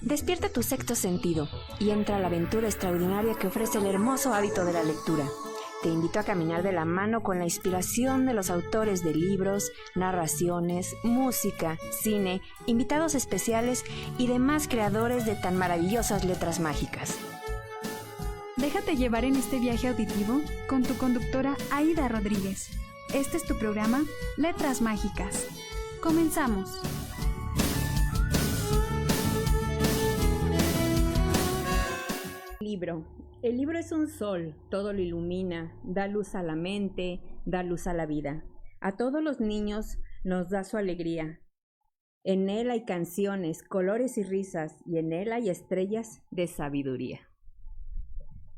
Despierta tu sexto sentido y entra a la aventura extraordinaria que ofrece el hermoso hábito de la lectura. Te invito a caminar de la mano con la inspiración de los autores de libros, narraciones, música, cine, invitados especiales y demás creadores de tan maravillosas letras mágicas. Déjate llevar en este viaje auditivo con tu conductora Aida Rodríguez. Este es tu programa Letras Mágicas. Comenzamos. Libro. El libro es un sol, todo lo ilumina, da luz a la mente, da luz a la vida. A todos los niños nos da su alegría. En él hay canciones, colores y risas, y en él hay estrellas de sabiduría.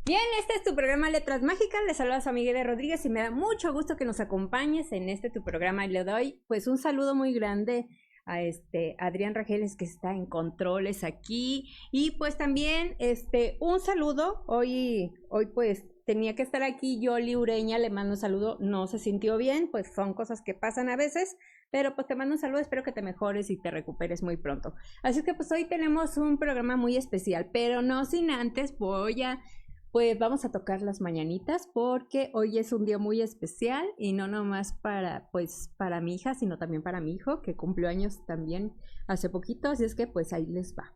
Bien, este es tu programa Letras Mágicas. Les saluda a su amiga Aida Rodríguez y me da mucho gusto que nos acompañes en este tu programa. Y le doy pues un saludo muy grande a Adrián Rajeles, que está en controles aquí, y pues también un saludo. Hoy pues tenía que estar aquí Yoli Ureña, le mando un saludo, no se sintió bien, pues son cosas que pasan a veces, pero pues te mando un saludo, espero que te mejores y te recuperes muy pronto. Así que pues hoy tenemos un programa muy especial, pero no sin antes pues vamos a tocar las mañanitas, porque hoy es un día muy especial y no nomás para mi hija, sino también para mi hijo, que cumplió años también hace poquito, así es que pues ahí les va.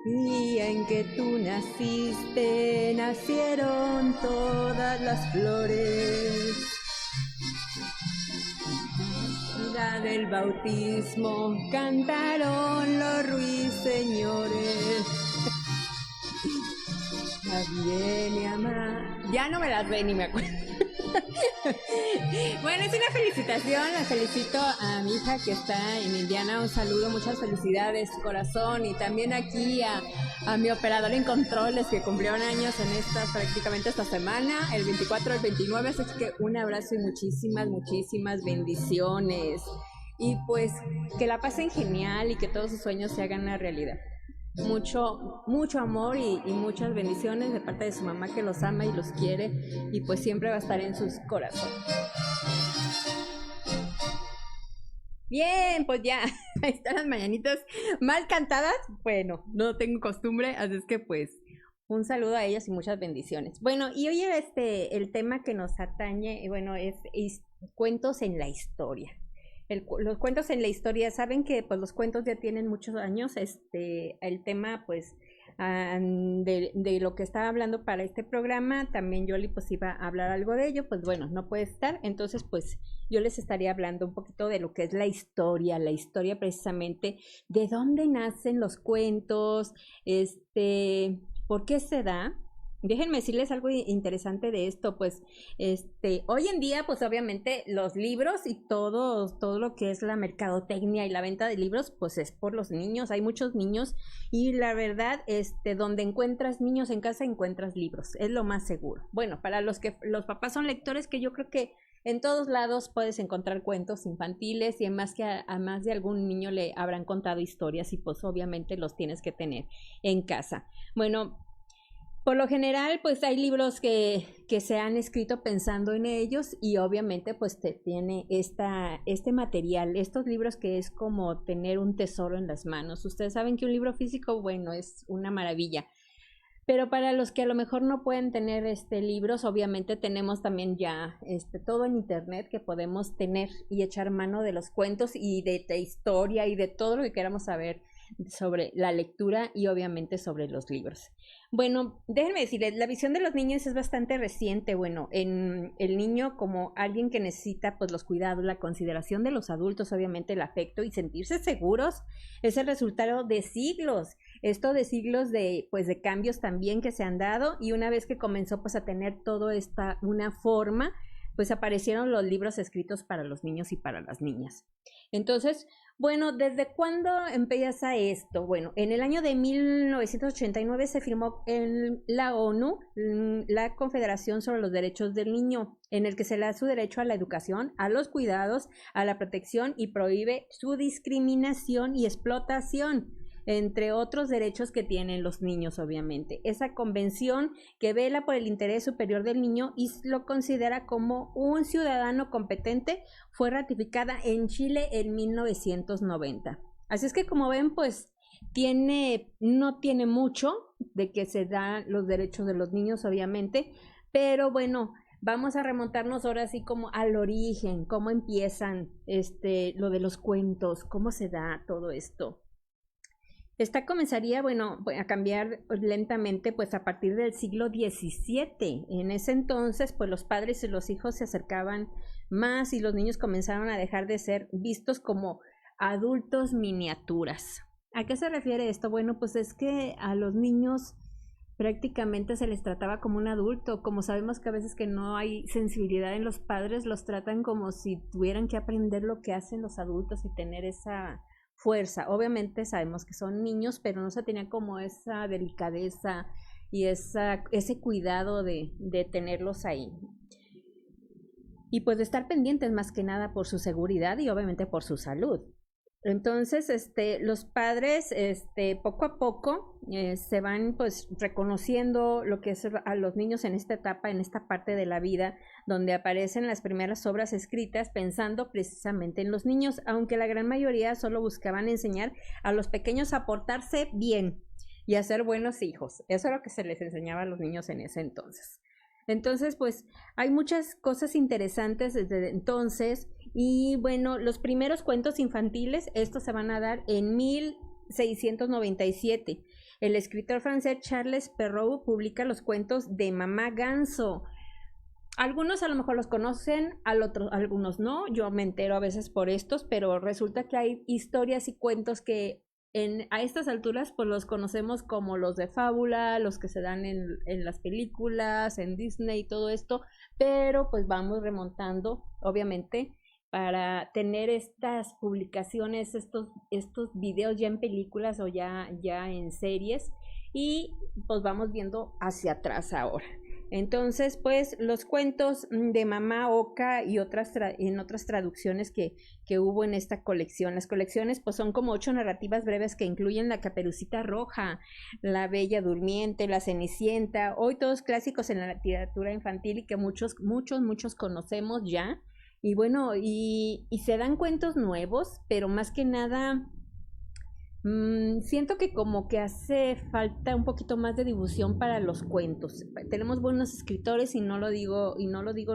Día en que tú naciste, nacieron todas las flores. Día del bautismo, cantaron los ruiseñores. Viene a más. Ya no me las ve ni me acuerdo. Bueno, es una felicitación, la felicito a mi hija que está en Indiana, un saludo, muchas felicidades, corazón, y también aquí a mi operador en controles que cumplieron años prácticamente esta semana, el 24, el 29, así que un abrazo y muchísimas bendiciones, y pues que la pasen genial y que todos sus sueños se hagan una realidad. Mucho amor y muchas bendiciones de parte de su mamá, que los ama y los quiere, y pues siempre va a estar en sus corazones. Bien, pues ya, ahí están las mañanitas mal cantadas. Bueno, no tengo costumbre, así es que pues un saludo a ellas y muchas bendiciones. Bueno, y hoy el tema que nos atañe, bueno, es cuentos en la historia. Los cuentos en la historia, saben que pues los cuentos ya tienen muchos años, el tema pues de lo que estaba hablando para este programa, también Yoli pues iba a hablar algo de ello, pues bueno, no puede estar, entonces pues yo les estaría hablando un poquito de lo que es la historia precisamente, de dónde nacen los cuentos, por qué se da. Déjenme decirles algo interesante de esto, pues, hoy en día, pues, obviamente, los libros y todo lo que es la mercadotecnia y la venta de libros, pues, es por los niños, hay muchos niños, y la verdad, donde encuentras niños en casa, encuentras libros, es lo más seguro. Bueno, para los papás son lectores, que yo creo que en todos lados puedes encontrar cuentos infantiles, y además que a más de algún niño le habrán contado historias, y pues, obviamente, los tienes que tener en casa. Bueno, por lo general, pues hay libros que se han escrito pensando en ellos, y obviamente pues te tiene este material, estos libros que es como tener un tesoro en las manos. Ustedes saben que un libro físico, bueno, es una maravilla. Pero para los que a lo mejor no pueden tener libros, obviamente tenemos también ya todo en internet que podemos tener y echar mano de los cuentos y de historia y de todo lo que queramos saber sobre la lectura y obviamente sobre los libros. Bueno, déjenme decirles, la visión de los niños es bastante reciente. Bueno, en el niño como alguien que necesita pues los cuidados, la consideración de los adultos, obviamente el afecto y sentirse seguros, es el resultado de siglos. Esto de siglos de cambios también que se han dado, y una vez que comenzó pues a tener todo una forma, pues aparecieron los libros escritos para los niños y para las niñas. Entonces, bueno, ¿desde cuándo empieza esto? Bueno, en el año de 1989 se firmó en la ONU la Confederación sobre los Derechos del Niño, en el que se le da su derecho a la educación, a los cuidados, a la protección y prohíbe su discriminación y explotación, entre otros derechos que tienen los niños, obviamente. Esa convención que vela por el interés superior del niño y lo considera como un ciudadano competente fue ratificada en Chile en 1990. Así es que, como ven, pues no tiene mucho de que se dan los derechos de los niños, obviamente, pero bueno, vamos a remontarnos ahora así como al origen, cómo empiezan lo de los cuentos, cómo se da todo esto. Esta comenzaría, bueno, a cambiar lentamente pues a partir del siglo XVII. En ese entonces pues los padres y los hijos se acercaban más y los niños comenzaron a dejar de ser vistos como adultos miniaturas. ¿A qué se refiere esto? Bueno, pues es que a los niños prácticamente se les trataba como un adulto. Como sabemos que a veces que no hay sensibilidad en los padres, los tratan como si tuvieran que aprender lo que hacen los adultos y tener esa fuerza. Obviamente sabemos que son niños, pero no se tenía como esa delicadeza y ese cuidado de tenerlos ahí. Y pues de estar pendientes más que nada por su seguridad y obviamente por su salud. Entonces, los padres, poco a poco se van pues reconociendo lo que es a los niños en esta etapa, en esta parte de la vida, donde aparecen las primeras obras escritas pensando precisamente en los niños, aunque la gran mayoría solo buscaban enseñar a los pequeños a portarse bien y a ser buenos hijos. Eso es lo que se les enseñaba a los niños en ese entonces. Entonces, pues hay muchas cosas interesantes desde entonces. Y bueno, los primeros cuentos infantiles, estos se van a dar en 1697. El escritor francés Charles Perrault publica los cuentos de Mamá Ganso. Algunos a lo mejor los conocen, algunos no. Yo me entero a veces por estos, pero resulta que hay historias y cuentos que a estas alturas pues los conocemos como los de fábula, los que se dan en las películas, en Disney y todo esto, pero pues vamos remontando, obviamente, para tener estas publicaciones, estos videos ya en películas o ya en series, y pues vamos viendo hacia atrás ahora. Entonces, pues los cuentos de Mamá Oca y en otras traducciones que hubo en esta colección. Las colecciones pues son como 8 narrativas breves que incluyen La Caperucita Roja, La Bella Durmiente, La Cenicienta, hoy todos clásicos en la literatura infantil y que muchos conocemos ya. Y bueno, y se dan cuentos nuevos, pero más que nada siento que como que hace falta un poquito más de difusión para los cuentos. Tenemos buenos escritores y no lo digo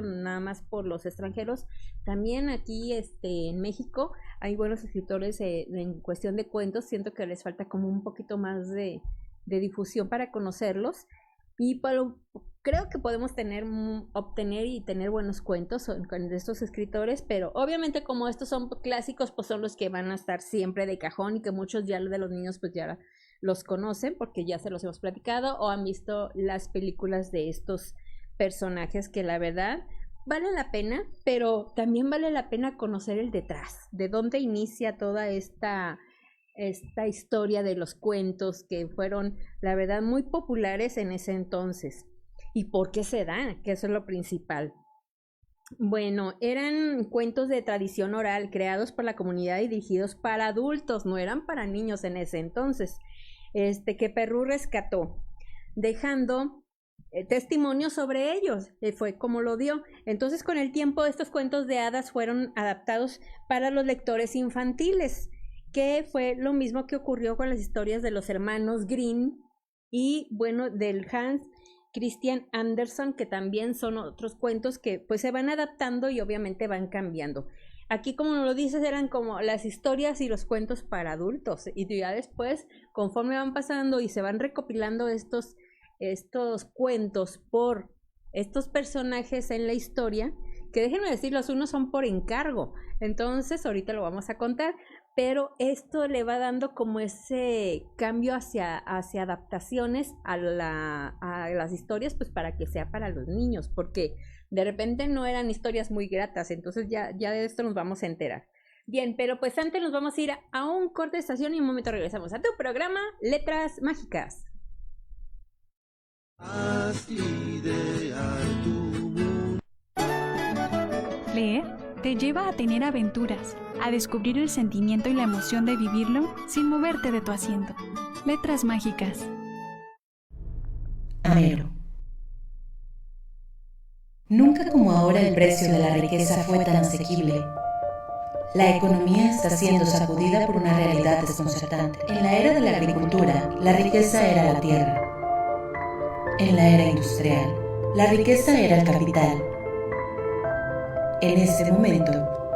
nada más por los extranjeros. También aquí en México hay buenos escritores en cuestión de cuentos. Siento que les falta como un poquito más de difusión para conocerlos. Y creo que podemos obtener y tener buenos cuentos de estos escritores, pero obviamente como estos son clásicos, pues son los que van a estar siempre de cajón y que muchos ya de los niños pues ya los conocen porque ya se los hemos platicado o han visto las películas de estos personajes que la verdad vale la pena, pero también vale la pena conocer el detrás, de dónde inicia toda esta historia de los cuentos que fueron, la verdad, muy populares en ese entonces. ¿Y por qué se da? Que eso es lo principal. Bueno, eran cuentos de tradición oral creados por la comunidad y dirigidos para adultos, no eran para niños en ese entonces, que Perrault rescató, dejando testimonio sobre ellos, fue como lo dio. Entonces, con el tiempo, estos cuentos de hadas fueron adaptados para los lectores infantiles, que fue lo mismo que ocurrió con las historias de los hermanos Grimm y, bueno, del Hans Christian Andersen, que también son otros cuentos que pues se van adaptando y obviamente van cambiando. Aquí, como lo dices, eran como las historias y los cuentos para adultos, y ya después, conforme van pasando y se van recopilando estos cuentos por estos personajes en la historia, que déjenme decir, los unos son por encargo, entonces ahorita lo vamos a contar, pero esto le va dando como ese cambio hacia adaptaciones a las historias, pues para que sea para los niños, porque de repente no eran historias muy gratas, entonces ya de esto nos vamos a enterar. Bien, pero pues antes nos vamos a ir a un corte de estación y un momento regresamos a tu programa Letras Mágicas. Leer te lleva a tener aventuras, a descubrir el sentimiento y la emoción de vivirlo sin moverte de tu asiento. Letras Mágicas. Amero. Nunca como ahora el precio de la riqueza fue tan asequible. La economía está siendo sacudida por una realidad desconcertante. En la era de la agricultura, la riqueza era la tierra. En la era industrial, la riqueza era el capital. En este momento,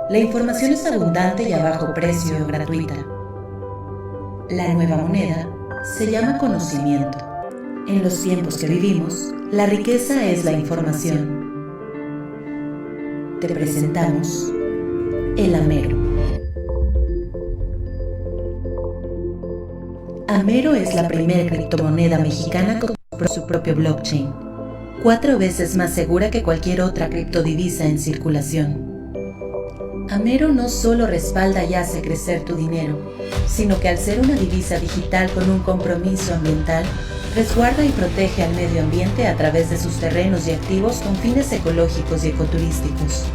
la información es abundante y a bajo precio o gratuita. La nueva moneda se llama conocimiento. En los tiempos que vivimos, la riqueza es la información. Te presentamos el Amero. Amero es la primera criptomoneda mexicana con su propio blockchain, 4 veces más segura que cualquier otra criptodivisa en circulación. Amero no solo respalda y hace crecer tu dinero, sino que al ser una divisa digital con un compromiso ambiental, resguarda y protege al medio ambiente a través de sus terrenos y activos con fines ecológicos y ecoturísticos.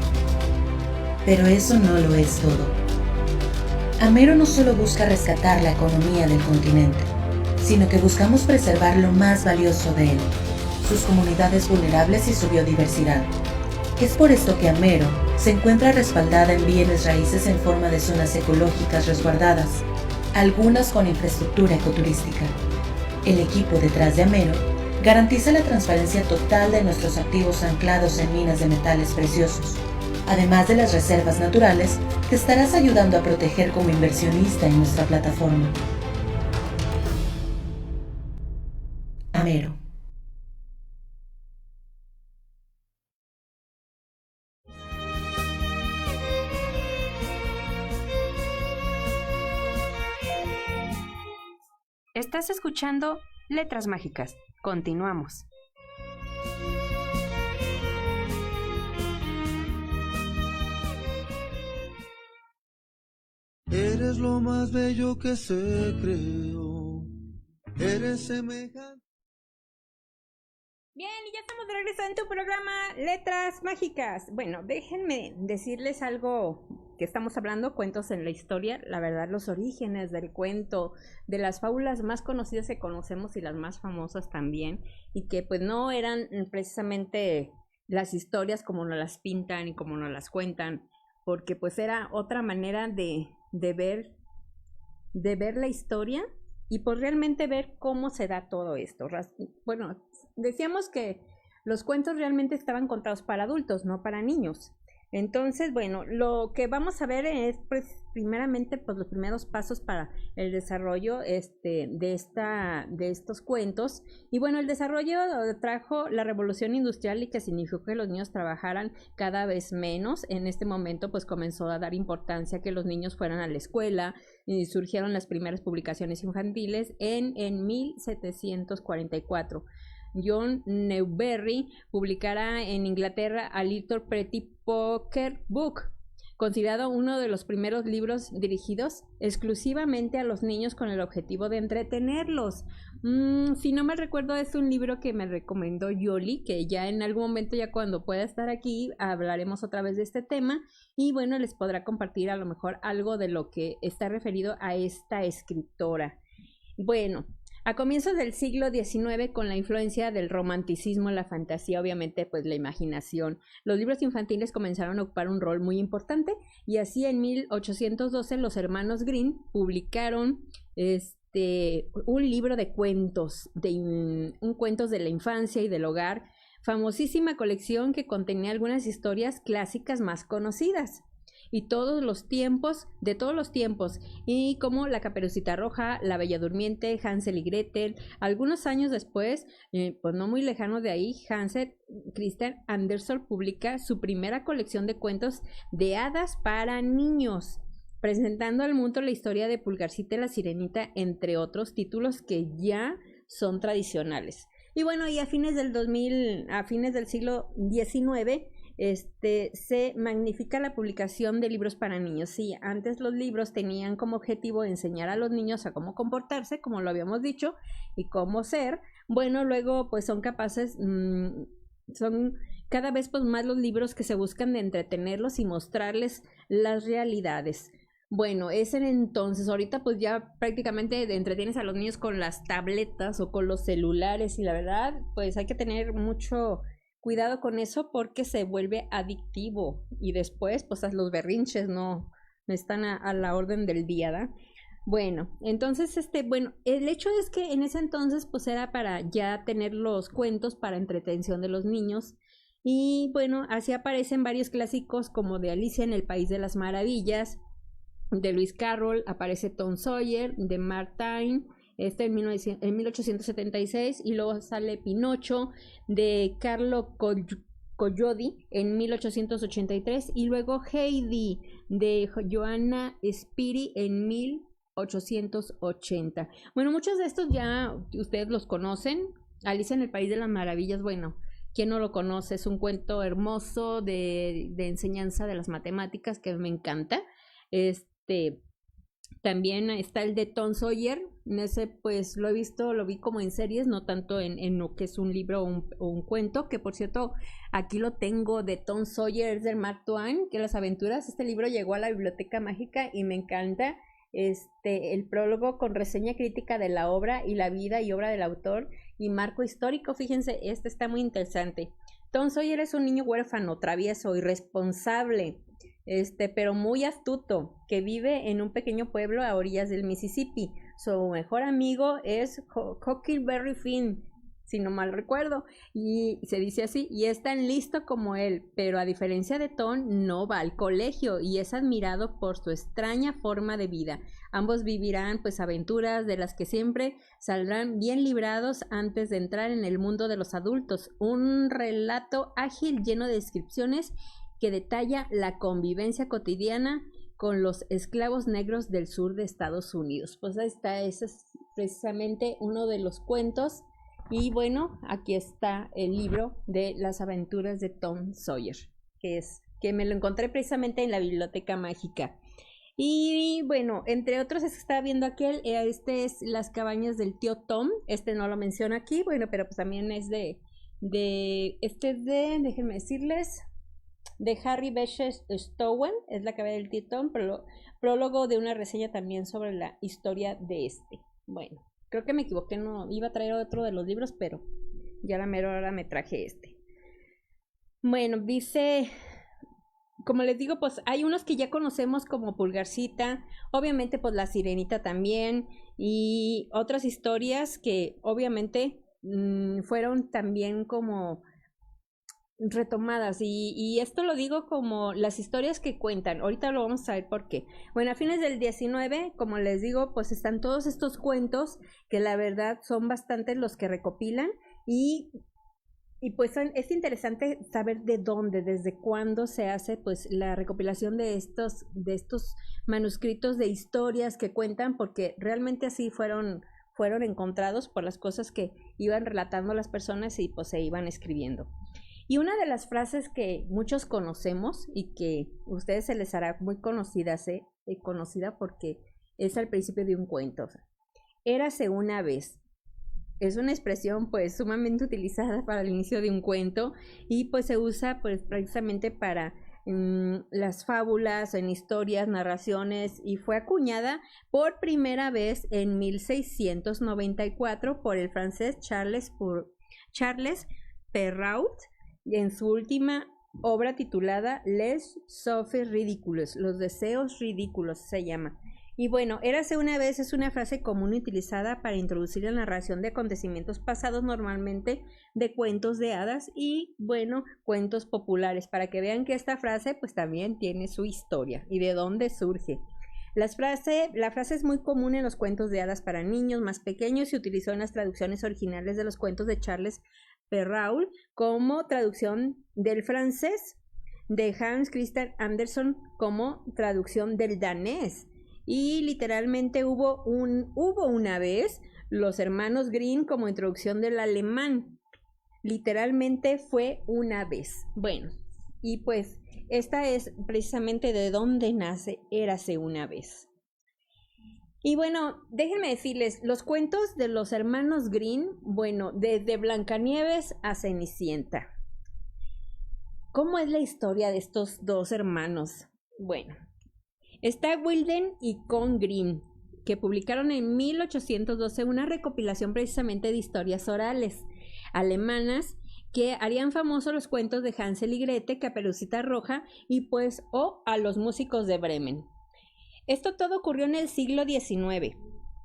Pero eso no lo es todo. Amero no solo busca rescatar la economía del continente, sino que buscamos preservar lo más valioso de él, sus comunidades vulnerables y su biodiversidad. Es por esto que Amero se encuentra respaldada en bienes raíces en forma de zonas ecológicas resguardadas, algunas con infraestructura ecoturística. El equipo detrás de Amero garantiza la transparencia total de nuestros activos anclados en minas de metales preciosos, además de las reservas naturales que estarás ayudando a proteger como inversionista en nuestra plataforma. Amero. Estás escuchando Letras Mágicas. Continuamos. Eres lo más bello que se creó. Eres semejante. Bien, y ya estamos de regreso en tu programa Letras Mágicas. Bueno, déjenme decirles algo que estamos hablando, cuentos en la historia. La verdad, los orígenes del cuento, de las fábulas más conocidas que conocemos y las más famosas también, y que pues no eran precisamente las historias como nos las pintan y como nos las cuentan, porque pues era otra manera de ver la historia y pues realmente ver cómo se da todo esto. Bueno, decíamos que los cuentos realmente estaban contados para adultos, no para niños. Entonces, bueno, lo que vamos a ver es pues primeramente pues los primeros pasos para el desarrollo de estos cuentos. Y bueno, el desarrollo trajo la revolución industrial y que significó que los niños trabajaran cada vez menos. En este momento pues comenzó a dar importancia que los niños fueran a la escuela y surgieron las primeras publicaciones infantiles en 1744. John Newbery publicará en Inglaterra A Little Pretty Poker Book, considerado uno de los primeros libros dirigidos exclusivamente a los niños con el objetivo de entretenerlos. Si no me recuerdo, es un libro que me recomendó Yoli, que ya en algún momento, ya cuando pueda estar aquí, hablaremos otra vez de este tema y bueno, les podrá compartir a lo mejor algo de lo que está referido a esta escritora. Bueno, a comienzos del siglo XIX, con la influencia del romanticismo, la fantasía, obviamente, pues la imaginación, los libros infantiles comenzaron a ocupar un rol muy importante y así en 1812 los hermanos Grimm publicaron un libro de cuentos, cuentos de la infancia y del hogar, famosísima colección que contenía algunas historias clásicas más conocidas. Y de todos los tiempos, y como La Caperucita Roja, La Bella Durmiente, Hansel y Gretel. Algunos años después, pues no muy lejano de ahí, Hansel Christian Andersen publica su primera colección de cuentos de hadas para niños. presentando al mundo la historia de Pulgarcita y la Sirenita, entre otros títulos que ya son tradicionales. Y bueno, y a fines del siglo XIX, se magnifica la publicación de libros para niños. Sí, antes los libros tenían como objetivo enseñar a los niños a cómo comportarse, como lo habíamos dicho, y cómo ser. Bueno, luego pues son capaces, son cada vez pues más los libros que se buscan de entretenerlos y mostrarles las realidades. Bueno, es en entonces, ahorita pues ya prácticamente entretienes a los niños con las tabletas o con los celulares, y la verdad pues hay que tener mucho cuidado con eso porque se vuelve adictivo y después pues los berrinches no están a la orden del día, ¿da? Bueno, entonces bueno, el hecho es que en ese entonces pues era para ya tener los cuentos para entretención de los niños. Y bueno, así aparecen varios clásicos como de Alicia en el País de las Maravillas, de Lewis Carroll, aparece Tom Sawyer, de Mark Twain, en 1876, y luego sale Pinocho, de Carlo Collodi, en 1883, y luego Heidi, de Johanna Spiri, en 1880. Bueno, muchos de estos ya ustedes los conocen. Alicia en el País de las Maravillas, bueno, ¿quién no lo conoce? Es un cuento hermoso de enseñanza de las matemáticas que me encanta. También está el de Tom Sawyer. En ese pues lo vi como en series, no tanto en lo que es un libro o un cuento, que por cierto aquí lo tengo, de Tom Sawyer, es del Mark Twain, que las aventuras. Este libro llegó a la Biblioteca Mágica y me encanta el prólogo con reseña crítica de la obra y la vida y obra del autor y marco histórico. Fíjense, está muy interesante. Tom Sawyer es un niño huérfano, travieso, irresponsable, pero muy astuto, que vive en un pequeño pueblo a orillas del Mississippi. Su mejor amigo es Huckleberry Finn, si no mal recuerdo, y se dice así, y es tan listo como él, pero a diferencia de Tom, no va al colegio y es admirado por su extraña forma de vida. Ambos vivirán pues aventuras de las que siempre saldrán bien librados antes de entrar en el mundo de los adultos. Un relato ágil lleno de descripciones que detalla la convivencia cotidiana con los esclavos negros del sur de Estados Unidos. Pues ahí está, ese es precisamente uno de los cuentos. Y bueno, aquí está el libro de las aventuras de Tom Sawyer, que me lo encontré precisamente en la Biblioteca Mágica. Y bueno, entre otros estaba viendo aquel, es Las cabañas del tío Tom. No lo menciona aquí, bueno, pero pues también es déjenme decirles, de Harry Beecher Stowe, es La cabaña del tío Tom, prólogo de una reseña también sobre la historia de Bueno, creo que me equivoqué, no iba a traer otro de los libros, pero ya la mera hora me traje Bueno, dice, como les digo, pues hay unos que ya conocemos como Pulgarcita, obviamente pues La Sirenita también, y otras historias que obviamente fueron también como retomadas, y esto lo digo como las historias que cuentan. Ahorita lo vamos a ver por qué. Bueno, a fines del 19, como les digo, pues están todos estos cuentos que la verdad son bastantes los que recopilan, y pues es interesante saber de dónde, desde cuándo se hace pues la recopilación de estos manuscritos de historias que cuentan, porque realmente así fueron encontrados por las cosas que iban relatando las personas y pues se iban escribiendo. Y una de las frases que muchos conocemos y que a ustedes se les hará muy conocida porque es al principio de un cuento. Érase una vez. Es una expresión pues sumamente utilizada para el inicio de un cuento y pues se usa pues precisamente para las fábulas, en historias, narraciones, y fue acuñada por primera vez en 1694 por el francés Charles Perrault, en su última obra titulada Les Souhaits Ridicules, los deseos ridículos se llama. Y bueno, érase una vez es una frase común utilizada para introducir la narración de acontecimientos pasados, normalmente de cuentos de hadas y bueno, cuentos populares, para que vean que esta frase pues también tiene su historia y de dónde surge. La frase es muy común en los cuentos de hadas para niños más pequeños y se utilizó en las traducciones originales de los cuentos de Charles Perrault como traducción del francés. de Hans Christian Andersen como traducción del danés. Y literalmente hubo una vez los hermanos Grimm como introducción del alemán. Literalmente fue una vez. Bueno, y pues esta es precisamente de donde nace Érase una vez. Y bueno, déjenme decirles, los cuentos de los hermanos Grimm, bueno, desde Blancanieves a Cenicienta. ¿Cómo es la historia de estos dos hermanos? Bueno, está Wilden y Con Grimm, que publicaron en 1812 una recopilación precisamente de historias orales alemanas que harían famosos los cuentos de Hansel y Gretel, Caperucita Roja y pues a los músicos de Bremen. Esto todo ocurrió en el siglo XIX.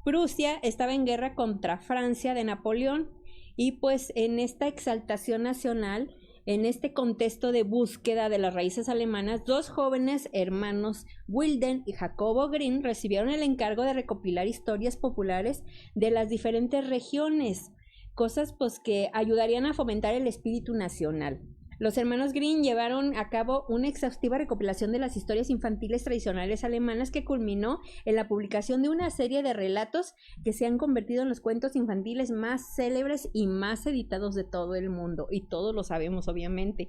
Prusia estaba en guerra contra Francia de Napoleón y pues en esta exaltación nacional, en este contexto de búsqueda de las raíces alemanas, dos jóvenes hermanos, Wilden y Jacobo Grimm, recibieron el encargo de recopilar historias populares de las diferentes regiones, cosas pues que ayudarían a fomentar el espíritu nacional. Los hermanos Grimm llevaron a cabo una exhaustiva recopilación de las historias infantiles tradicionales alemanas que culminó en la publicación de una serie de relatos que se han convertido en los cuentos infantiles más célebres y más editados de todo el mundo, y todos lo sabemos obviamente.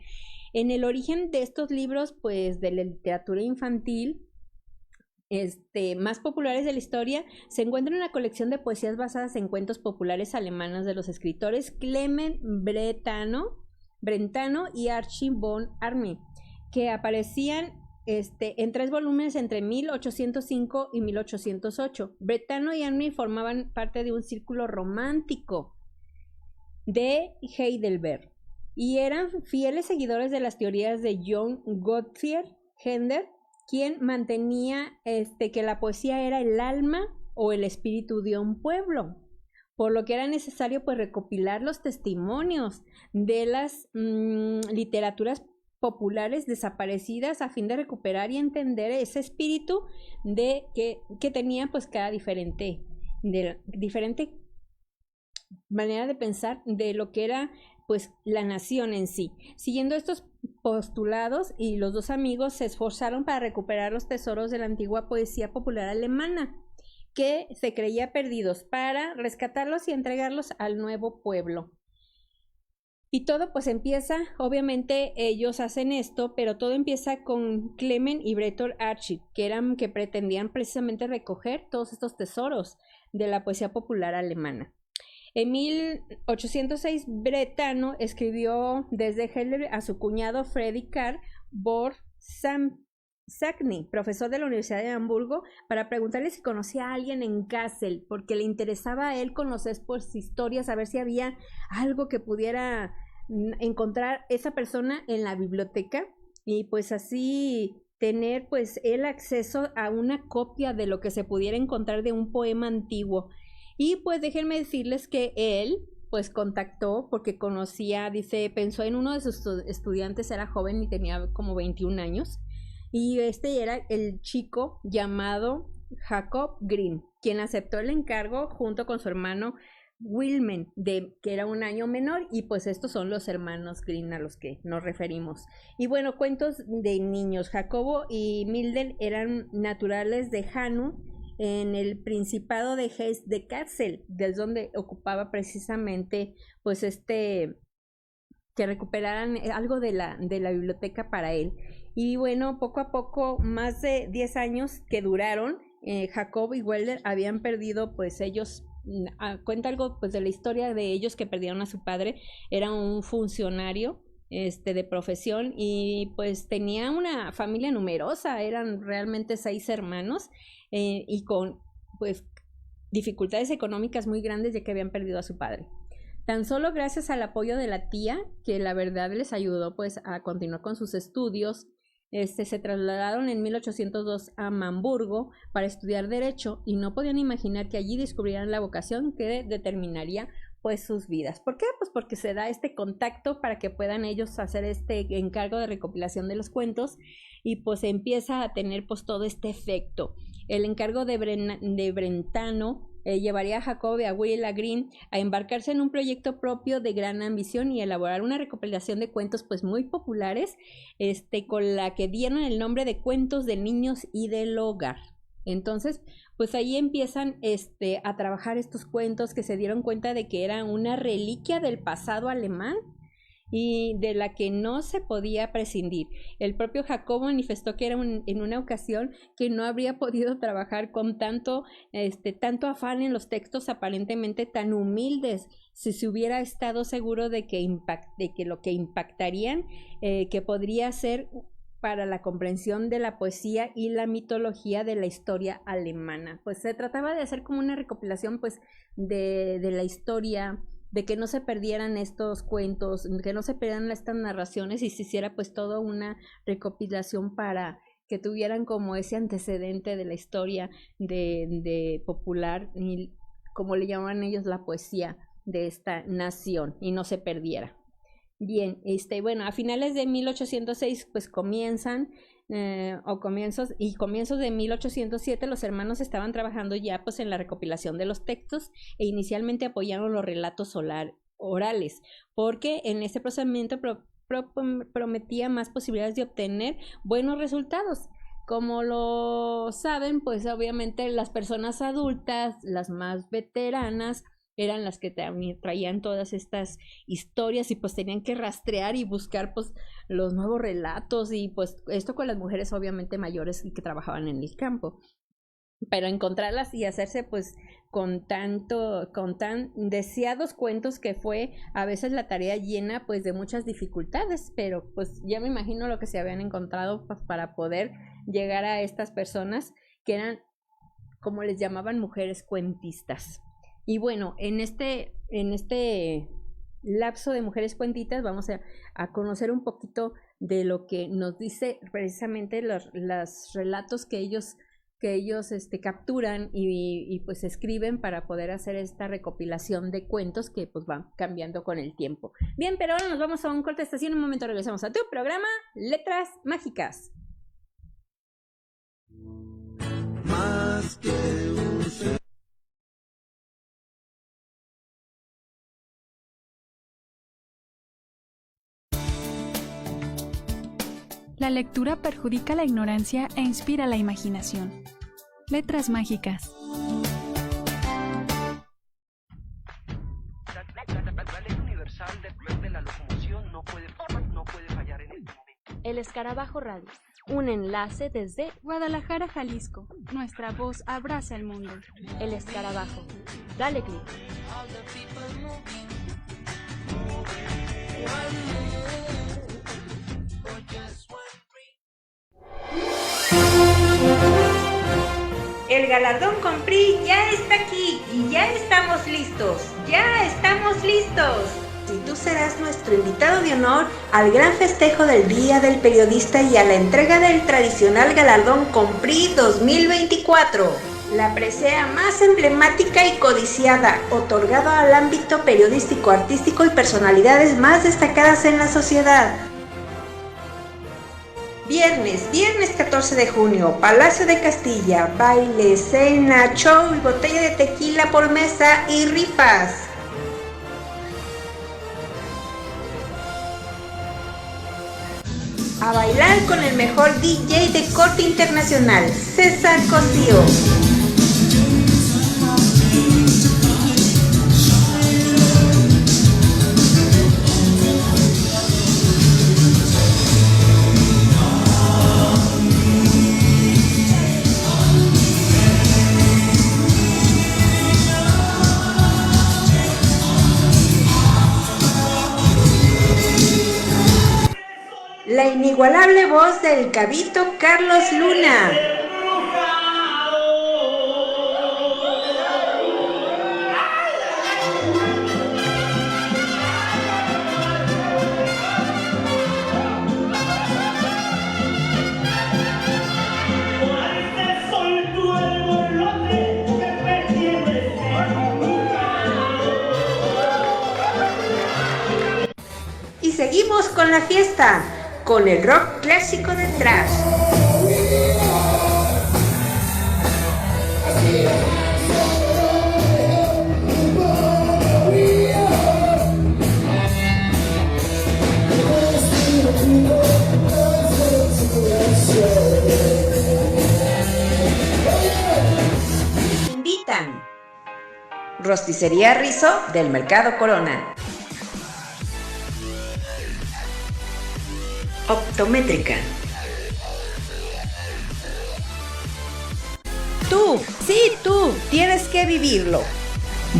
En el origen de estos libros pues de la literatura infantil más populares de la historia se encuentra una colección de poesías basadas en cuentos populares alemanes de los escritores Clement Brentano y Archie von Arnim, que aparecían en 3 volúmenes entre 1805 y 1808. Brentano y Arnim formaban parte de un círculo romántico de Heidelberg y eran fieles seguidores de las teorías de John Gottfried Herder, quien mantenía que la poesía era el alma o el espíritu de un pueblo, por lo que era necesario pues recopilar los testimonios de las literaturas populares desaparecidas a fin de recuperar y entender ese espíritu que tenía pues cada diferente manera de pensar de lo que era pues la nación en sí. Siguiendo estos postulados, y los dos amigos se esforzaron para recuperar los tesoros de la antigua poesía popular alemana que se creía perdidos, para rescatarlos y entregarlos al nuevo pueblo. Y todo pues empieza, obviamente ellos hacen esto, pero todo empieza con Clement y Bertolt Archie, que pretendían precisamente recoger todos estos tesoros de la poesía popular alemana. En 1806, Brentano escribió desde Heidelberg a su cuñado Friedrich Karl von Sackney, profesor de la Universidad de Hamburgo, para preguntarle si conocía a alguien en Kassel, porque le interesaba a él conocer pues historias, a ver si había algo que pudiera encontrar esa persona en la biblioteca, y pues así tener pues el acceso a una copia de lo que se pudiera encontrar de un poema antiguo. Y pues déjenme decirles que él pues contactó porque conocía, pensó en uno de sus estudiantes, era joven y tenía como 21 años, y era el chico llamado Jacob Grimm, quien aceptó el encargo junto con su hermano Wilhelm, que era un año menor, y pues estos son los hermanos Grimm a los que nos referimos. Y bueno, cuentos de niños. Jacobo y Milden eran naturales de Hanau, en el Principado de Hesse de Kassel, desde donde ocupaba precisamente pues que recuperaran algo de la biblioteca para él. Y bueno, poco a poco, más de 10 años que duraron, Jacob y Welder habían perdido, pues ellos, cuenta algo pues de la historia de ellos, que perdieron a su padre. Era un funcionario de profesión, y pues tenía una familia numerosa, eran realmente 6 hermanos, y con pues dificultades económicas muy grandes, ya que habían perdido a su padre. Tan solo gracias al apoyo de la tía, que la verdad les ayudó pues a continuar con sus estudios, se trasladaron en 1802 a Hamburgo para estudiar Derecho, y no podían imaginar que allí descubrieran la vocación que determinaría pues sus vidas. ¿Por qué? Pues porque se da este contacto para que puedan ellos hacer este encargo de recopilación de los cuentos, y pues empieza a tener pues todo este efecto. El encargo de Brentano llevaría a Jacob y a Willa Green a embarcarse en un proyecto propio de gran ambición y elaborar una recopilación de cuentos pues muy populares, con la que dieron el nombre de Cuentos de Niños y del Hogar. Entonces, pues ahí empiezan a trabajar estos cuentos que se dieron cuenta de que eran una reliquia del pasado alemán y de la que no se podía prescindir. El propio Jacob manifestó que era en una ocasión que no habría podido trabajar con tanto afán en los textos aparentemente tan humildes si se hubiera estado seguro de que lo que impactarían que podría ser para la comprensión de la poesía y la mitología de la historia alemana. Pues se trataba de hacer como una recopilación pues de la historia, de que no se perdieran estos cuentos, que no se perdieran estas narraciones y se hiciera pues toda una recopilación para que tuvieran como ese antecedente de la historia de popular y como le llamaban ellos la poesía de esta nación y no se perdiera. Bien, bueno, a finales de 1806 pues comienzos de 1807 los hermanos estaban trabajando ya pues en la recopilación de los textos e inicialmente apoyaron los relatos orales porque en este procedimiento prometía más posibilidades de obtener buenos resultados. Como lo saben, pues obviamente las personas adultas, las más veteranas, eran las que traían todas estas historias y pues tenían que rastrear y buscar pues los nuevos relatos y pues esto con las mujeres obviamente mayores y que trabajaban en el campo, pero encontrarlas y hacerse pues con tan deseados cuentos que fue a veces la tarea llena pues de muchas dificultades, pero pues ya me imagino lo que se habían encontrado pues, para poder llegar a estas personas que eran, como les llamaban, mujeres cuentistas. Y bueno, en este lapso de mujeres cuentitas vamos a conocer un poquito de lo que nos dice precisamente los relatos que ellos capturan y pues escriben para poder hacer esta recopilación de cuentos que pues van cambiando con el tiempo. Bien, pero ahora nos vamos a un corte de estación. Un momento regresamos a tu programa Letras Mágicas. Más que un ser. La lectura perjudica la ignorancia e inspira la imaginación. Letras Mágicas. La ley universal de la locomoción no puede fallar en este momento. El Escarabajo Radio, un enlace desde Guadalajara, Jalisco. Nuestra voz abraza el mundo. El Escarabajo. Dale clic. El galardón Compris ya está aquí y ya estamos listos. Y tú serás nuestro invitado de honor al gran festejo del Día del Periodista y a la entrega del tradicional galardón Compris 2024. La presea más emblemática y codiciada, otorgada al ámbito periodístico, artístico y personalidades más destacadas en la sociedad. Viernes 14 de junio, Palacio de Castilla, baile, cena, show y botella de tequila por mesa y rifas. A bailar con el mejor DJ de corte internacional, César Cosío. La inigualable voz del Cabito Carlos Luna. Y seguimos con la fiesta, con el rock clásico de thrash. Rosticería Rizo del Mercado Corona. Optométrica. Tú, sí, tú, tienes que vivirlo.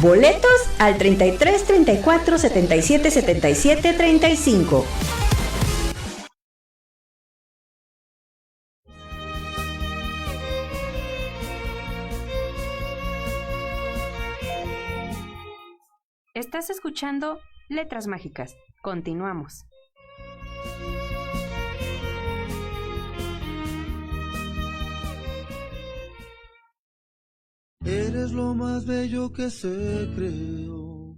Boletos al 33 34 77 77 35. Estás escuchando Letras Mágicas. Continuamos. Eres lo más bello que se creó.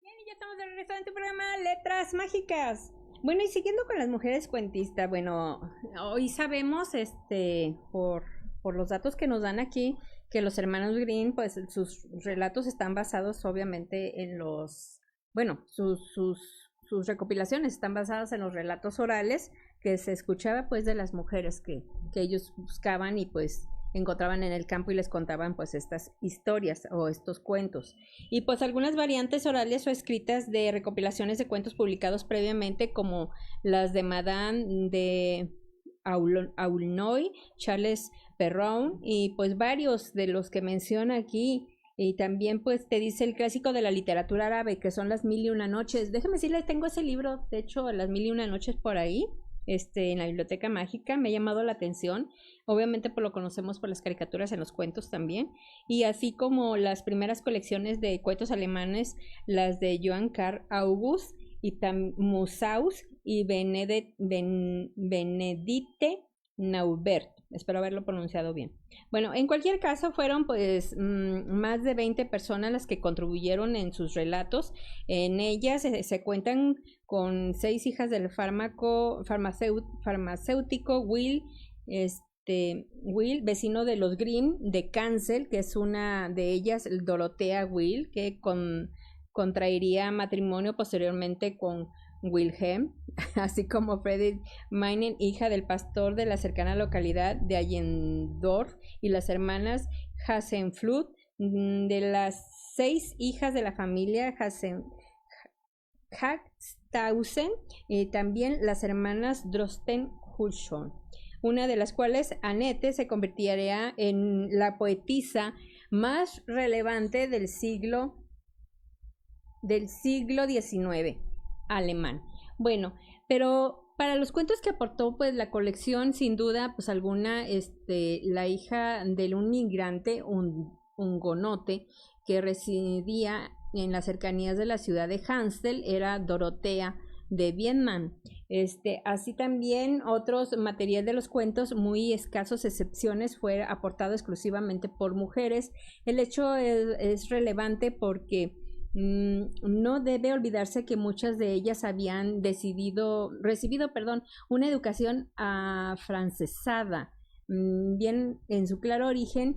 Bien, y ya estamos de regreso en tu programa Letras Mágicas. Bueno, y siguiendo con las mujeres cuentistas, bueno, hoy sabemos, por los datos que nos dan aquí, que los hermanos Grimm, pues sus relatos están basados obviamente en sus recopilaciones están basadas en los relatos orales que se escuchaba pues de las mujeres que ellos buscaban y pues encontraban en el campo y les contaban pues estas historias o estos cuentos. Y pues algunas variantes orales o escritas de recopilaciones de cuentos publicados previamente, como las de Madame de Aulnoy, Charles Perrault, y pues varios de los que menciona aquí. Y también pues te dice el clásico de la literatura árabe, que son Las Mil y Una Noches. Déjame decirles, tengo ese libro, de hecho, Las Mil y Una Noches por ahí, en la Biblioteca Mágica. Me ha llamado la atención, obviamente pues lo conocemos por las caricaturas en los cuentos también, y así como las primeras colecciones de cuentos alemanes, las de Johann Carl August y Musaus y Benedicte Naubert. Espero haberlo pronunciado bien. Bueno, en cualquier caso fueron pues más de 20 personas las que contribuyeron en sus relatos. En ellas se cuentan con 6 hijas del farmacéutico Will, vecino de los Grimm de Kansel, que es una de ellas, Dorothea Will, que contraería matrimonio posteriormente con Wilhelm, así como Frederick Meinen, hija del pastor de la cercana localidad de Allendorf, y las hermanas Hasenflug. De las 6 hijas de la familia Hagstausen, también las hermanas Drosten-Hulshon, una de las cuales, Annette, se convertiría en la poetisa más relevante del siglo XIX alemán. Bueno, pero para los cuentos que aportó pues la colección, sin duda pues alguna, la hija de un inmigrante, un hugonote que residía en las cercanías de la ciudad de Hansel, era Dorotea de Vietnam. Así también otros materiales de los cuentos, muy escasos excepciones, fue aportado exclusivamente por mujeres. El hecho es relevante porque no debe olvidarse que muchas de ellas habían recibido una educación afrancesada, bien en su claro origen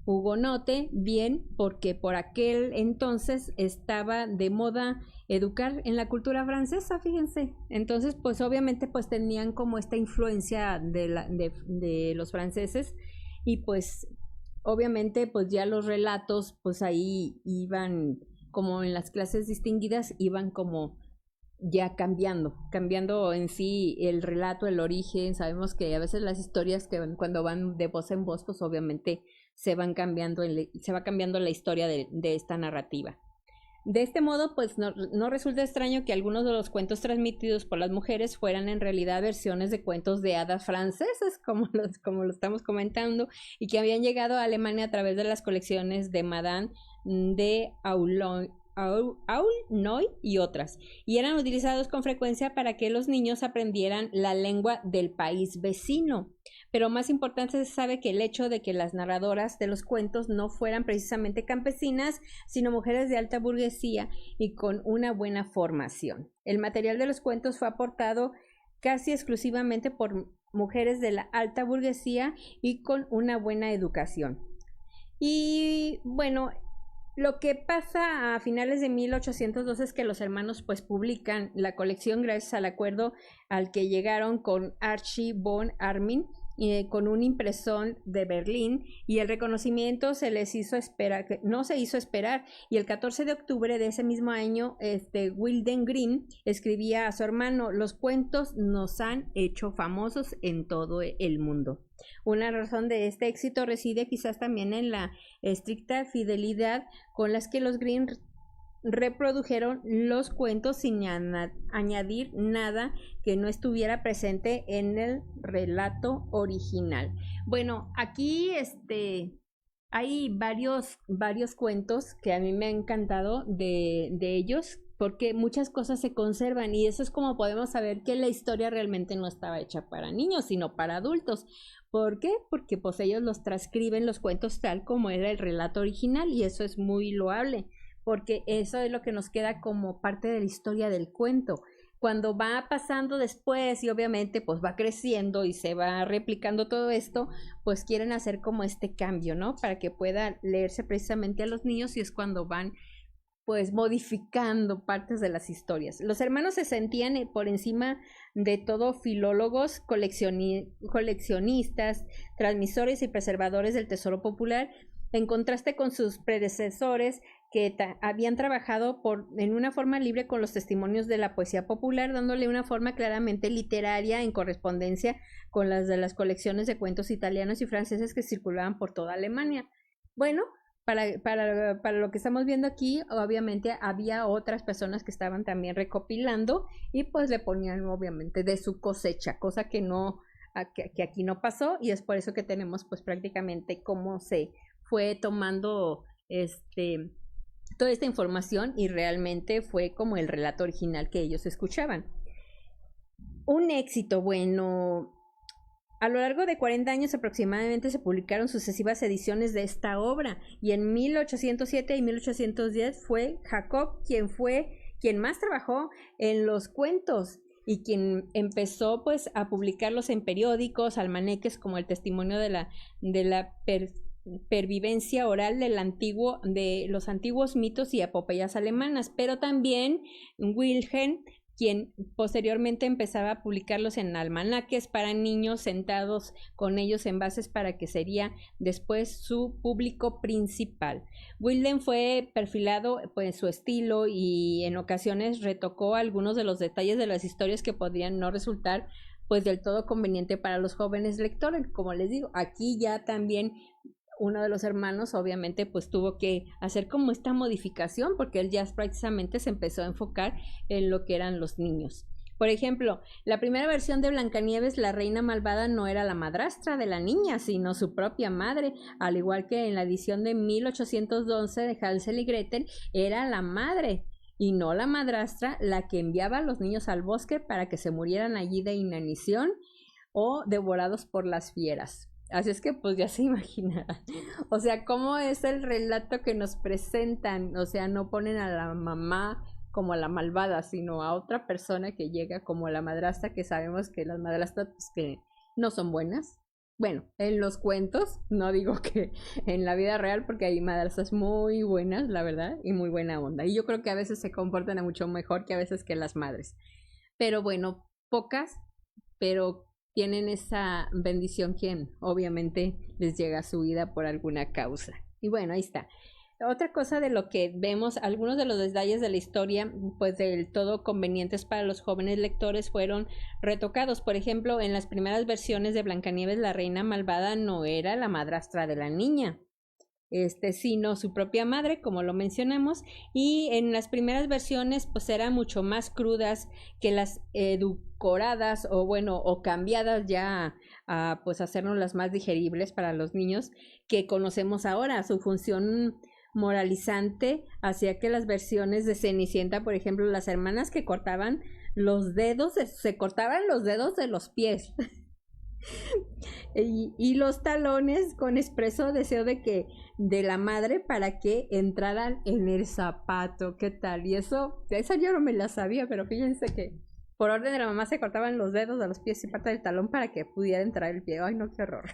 hugonote, bien porque por aquel entonces estaba de moda educar en la cultura francesa, fíjense. Entonces pues obviamente pues tenían como esta influencia de los franceses, y pues obviamente pues ya los relatos pues ahí iban, como en las clases distinguidas, iban como ya cambiando en sí el relato, el origen. Sabemos que a veces las historias cuando van de voz en voz pues obviamente se va cambiando la historia de esta narrativa. De este modo, pues no resulta extraño que algunos de los cuentos transmitidos por las mujeres fueran en realidad versiones de cuentos de hadas francesas, como lo estamos comentando, y que habían llegado a Alemania a través de las colecciones de Madame de Aulnoy y otras, y eran utilizados con frecuencia para que los niños aprendieran la lengua del país vecino. Pero más importante, se sabe que el hecho de que las narradoras de los cuentos no fueran precisamente campesinas, sino mujeres de alta burguesía y con una buena formación. El material de los cuentos fue aportado casi exclusivamente por mujeres de la alta burguesía y con una buena educación. Y bueno, lo que pasa a finales de 1812 es que los hermanos pues publican la colección gracias al acuerdo al que llegaron con Archie von Arnim, con un impresor de Berlín, y el reconocimiento se les hizo esperar, no se hizo esperar, y el 14 de octubre de ese mismo año, Wilden Green escribía a su hermano: los cuentos nos han hecho famosos en todo el mundo. Una razón de este éxito reside quizás también en la estricta fidelidad con las que los Green reprodujeron los cuentos sin añadir nada que no estuviera presente en el relato original. Bueno, aquí hay varios cuentos que a mí me han encantado de ellos, porque muchas cosas se conservan, y eso es como podemos saber que la historia realmente no estaba hecha para niños, sino para adultos. ¿Por qué? Porque pues ellos los transcriben los cuentos tal como era el relato original, y eso es muy loable, porque eso es lo que nos queda como parte de la historia del cuento. Cuando va pasando después y obviamente pues va creciendo y se va replicando todo esto, pues quieren hacer como este cambio, ¿no? Para que pueda leerse precisamente a los niños, y es cuando van pues modificando partes de las historias. Los hermanos se sentían por encima de todo filólogos, coleccionistas, transmisores y preservadores del tesoro popular, en contraste con sus predecesores que habían trabajado en una forma libre con los testimonios de la poesía popular, dándole una forma claramente literaria en correspondencia con las de las colecciones de cuentos italianos y franceses que circulaban por toda Alemania. Bueno, para lo que estamos viendo aquí, obviamente había otras personas que estaban también recopilando y pues le ponían obviamente de su cosecha, cosa que aquí no pasó, y es por eso que tenemos pues prácticamente cómo se fue tomando toda esta información, y realmente fue como el relato original que ellos escuchaban. Un éxito, bueno, a lo largo de 40 años aproximadamente se publicaron sucesivas ediciones de esta obra, y en 1807 y 1810 fue Jacob quien más trabajó en los cuentos y quien empezó pues a publicarlos en periódicos, almanaques, como el testimonio de la pervivencia oral de los antiguos mitos y epopeyas alemanas, pero también Wilhelm, quien posteriormente empezaba a publicarlos en almanaques para niños, sentados con ellos en bases para que sería después su público principal. Wilden fue perfilado pues su estilo, y en ocasiones retocó algunos de los detalles de las historias que podrían no resultar pues del todo conveniente para los jóvenes lectores. Como les digo, aquí ya también uno de los hermanos obviamente pues tuvo que hacer como esta modificación, porque él ya precisamente se empezó a enfocar en lo que eran los niños. Por ejemplo, la primera versión de Blancanieves, la reina malvada, no era la madrastra de la niña, sino su propia madre, al igual que en la edición de 1811 de Hansel y Gretel, era la madre y no la madrastra la que enviaba a los niños al bosque para que se murieran allí de inanición o devorados por las fieras. Así es que pues ya se imaginarán, o sea, cómo es el relato que nos presentan, o sea, no ponen a la mamá como la malvada, sino a otra persona que llega como la madrastra, que sabemos que las madrastras pues, que no son buenas. Bueno, en los cuentos, no digo que en la vida real, porque hay madrastras muy buenas, la verdad, y muy buena onda, y yo creo que a veces se comportan mucho mejor que a veces que las madres, pero bueno, pocas, pero tienen esa bendición quien obviamente les llega a su vida por alguna causa. Y bueno, ahí está. Otra cosa de lo que vemos, algunos de los detalles de la historia, pues del todo convenientes para los jóvenes lectores, fueron retocados. Por ejemplo, en las primeras versiones de Blancanieves, la reina malvada no era la madrastra de la niña, sino su propia madre, como lo mencionamos, y en las primeras versiones pues eran mucho más crudas que las edulcoradas o cambiadas ya a pues hacernos las más digeribles para los niños que conocemos ahora. Su función moralizante hacía que las versiones de Cenicienta, por ejemplo, las hermanas que cortaban los dedos, se cortaban los dedos de los pies y los talones con expreso deseo de la madre para que entraran en el zapato. ¿Qué tal? Y esa yo no me la sabía, pero fíjense que por orden de la mamá se cortaban los dedos de los pies y parte del talón para que pudiera entrar el pie. Ay, no, qué horror.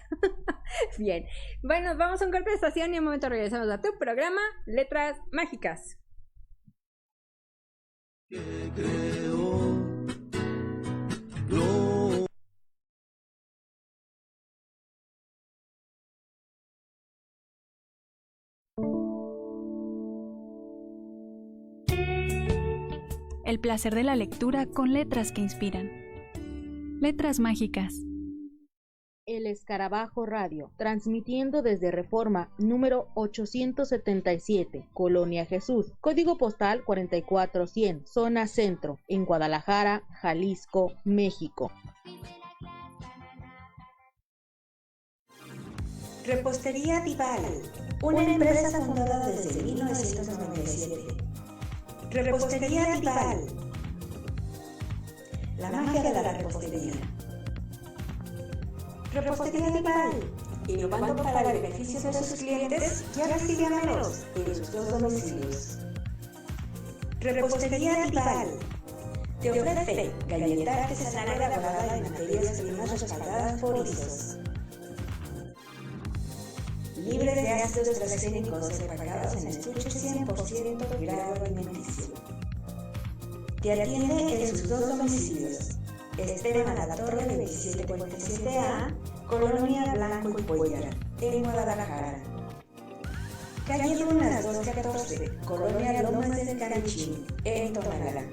Bien, bueno, vamos a un golpe de estación y en un momento regresamos a tu programa Letras Mágicas. Que creo el placer de la lectura con letras que inspiran. Letras mágicas. El Escarabajo Radio, transmitiendo desde Reforma número 877, Colonia Jesús, código postal 44100, zona centro, en Guadalajara, Jalisco, México. Repostería Dival, una empresa fundada desde 1997. Repostería Dival, la magia de la repostería. Repostería Dival, innovando para el beneficio de sus clientes, ya recibe Ameros en sus 2 domicilios. Repostería Dival te ofrece galleta artesanal elaborada en materias primas respaldadas por ISOs, libres de ácidos transgénicos empacados en estuche 100% grado alimenticio. Te atiende en sus 2 domicilios. Esteban a la Torre 2747A, Colonia Blanco y Cuellar, en Guadalajara. Calle Dunas 214, Colonia Lomas del Canchín, en Tonalá.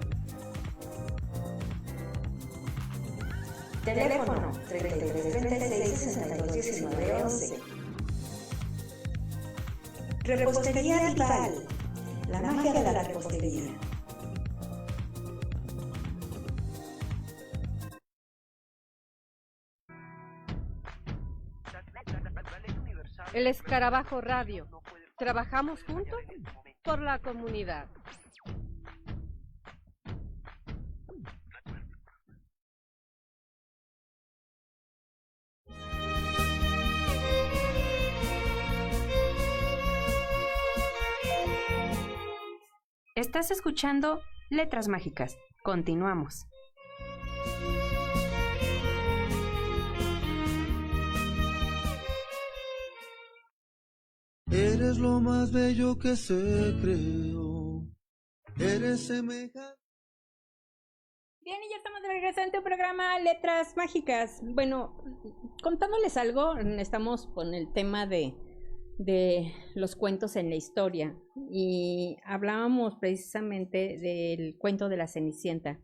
Teléfono 33 36 62 19 11. Repostería Dival, la magia de la repostería. El Escarabajo Radio. Trabajamos juntos por la comunidad. Estás escuchando Letras Mágicas. Continuamos. Eres lo más bello que se creó. Eres semejante. Bien, y ya estamos de regreso en tu programa Letras Mágicas. Bueno, contándoles algo, estamos con el tema de los cuentos en la historia y hablábamos precisamente del cuento de la Cenicienta.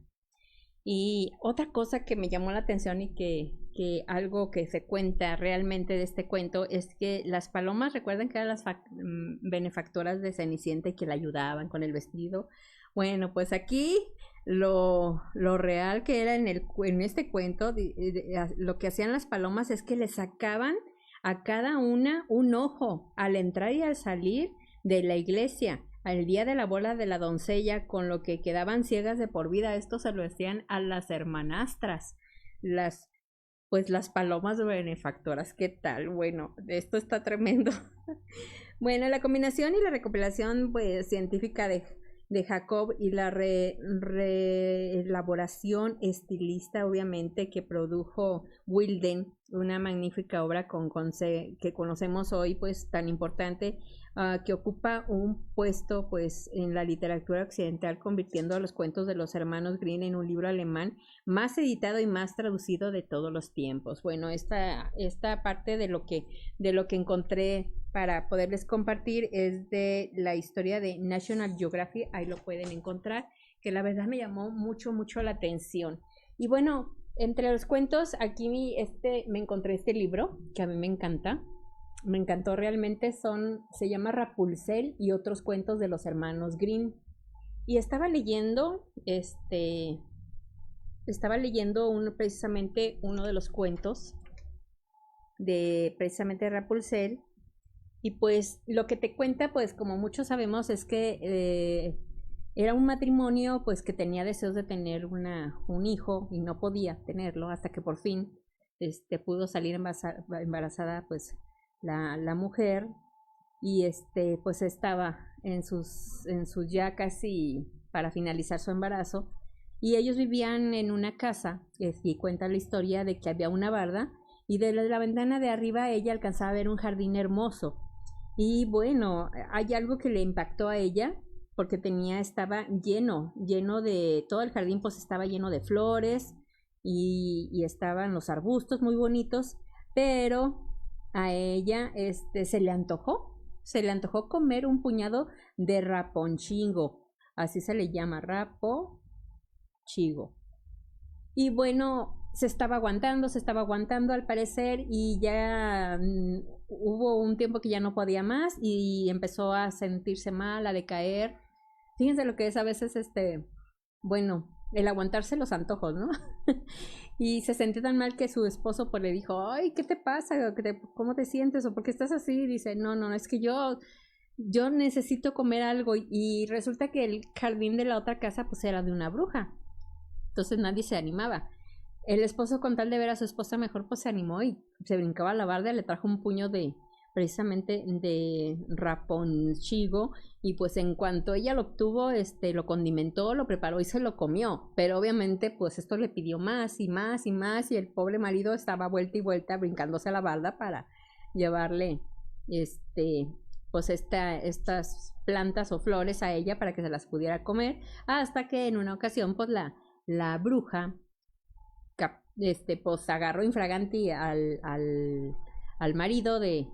Y otra cosa que me llamó la atención y que algo que se cuenta realmente de este cuento es que las palomas, recuerdan que eran las benefactoras de Cenicienta y que la ayudaban con el vestido. Bueno, pues aquí lo real que era en este cuento, lo que hacían las palomas es que le sacaban a cada una un ojo al entrar y al salir de la iglesia. Al día de la boda de la doncella, con lo que quedaban ciegas de por vida. Esto se lo decían a las hermanastras, las palomas benefactoras. ¿Qué tal? Bueno, esto está tremendo. Bueno, la combinación y la recopilación científica de Jacob y la reelaboración estilista, obviamente, que produjo Wilden, una magnífica obra que conocemos hoy, pues tan importante, que ocupa un puesto pues en la literatura occidental, convirtiendo a los cuentos de los hermanos Grimm en un libro alemán más editado y más traducido de todos los tiempos. Bueno, esta parte de lo que encontré para poderles compartir es de la historia de National Geographic. Ahí lo pueden encontrar, que la verdad me llamó mucho la atención. Y bueno, entre los cuentos, aquí me encontré este libro que a mí me encanta. Me encantó realmente, se llama Rapunzel y otros cuentos de los hermanos Grimm. Y estaba leyendo precisamente uno de los cuentos de precisamente Rapunzel. Y pues lo que te cuenta, pues como muchos sabemos, es que era un matrimonio pues que tenía deseos de tener un hijo y no podía tenerlo hasta que por fin pudo salir embarazada pues la mujer, y pues estaba en sus ya casi para finalizar su embarazo, y ellos vivían en una casa, y cuenta la historia de que había una barda y de la ventana de arriba ella alcanzaba a ver un jardín hermoso. Y bueno, hay algo que le impactó a ella porque estaba lleno de, todo el jardín pues estaba lleno de flores y estaban los arbustos muy bonitos, pero a ella se le antojó comer un puñado de raponchingo, así se le llama, Chigo. Y bueno, se estaba aguantando al parecer y ya hubo un tiempo que ya no podía más y empezó a sentirse mal, a decaer. Fíjense lo que es a veces bueno, el aguantarse los antojos, ¿no? Y se sentía tan mal que su esposo pues le dijo, ay, ¿qué te pasa? ¿Cómo te sientes? ¿O por qué estás así? Y dice, no, es que yo necesito comer algo. Y resulta que el jardín de la otra casa pues era de una bruja. Entonces nadie se animaba. El esposo, con tal de ver a su esposa mejor, pues se animó y se brincaba a la barda, le trajo un puño precisamente de raponchigo, y pues en cuanto ella lo obtuvo, lo condimentó, lo preparó y se lo comió. Pero obviamente pues esto le pidió más y más y más, y el pobre marido estaba vuelta y vuelta brincándose a la barda para llevarle pues estas plantas o flores a ella para que se las pudiera comer, hasta que en una ocasión pues la bruja pues agarró infraganti al marido de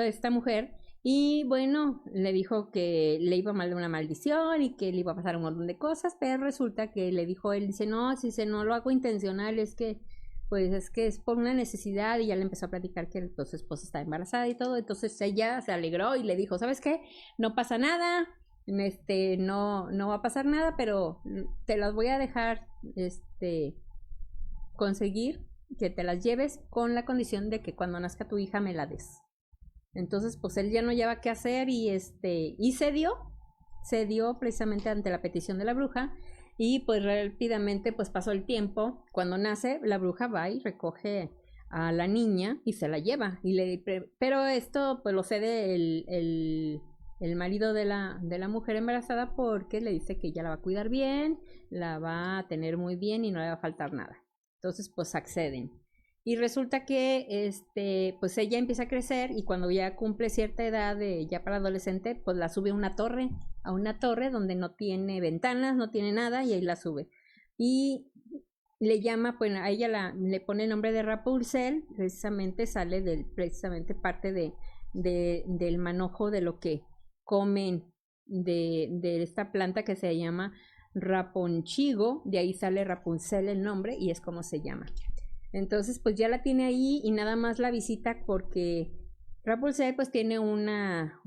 esta mujer, y bueno, le dijo que le iba mal de una maldición y que le iba a pasar un montón de cosas, pero resulta que le dijo él, dice, no, si no lo hago intencional, es que es por una necesidad, y ya le empezó a platicar que pues, su esposa está embarazada y todo. Entonces ella se alegró y le dijo, ¿sabes qué? No pasa nada, no va a pasar nada, pero te las voy a dejar conseguir que te las lleves con la condición de que cuando nazca tu hija me la des. Entonces pues él ya no lleva qué hacer y cedió precisamente ante la petición de la bruja, y pues rápidamente pues pasó el tiempo. Cuando nace, la bruja va y recoge a la niña y se la lleva, pero esto pues lo cede el marido de la mujer embarazada, porque le dice que ella la va a cuidar bien, la va a tener muy bien y no le va a faltar nada. Entonces pues acceden. Y resulta que pues ella empieza a crecer, y cuando ya cumple cierta edad ya para adolescente, pues la sube a una torre donde no tiene ventanas, no tiene nada, y ahí la sube. Y le llama, pues a ella le pone el nombre de Rapunzel, precisamente sale precisamente parte del manojo de lo que comen de esta planta que se llama raponchigo, de ahí sale Rapunzel el nombre y es como se llama. Entonces pues ya la tiene ahí y nada más la visita porque Rapunzel pues tiene una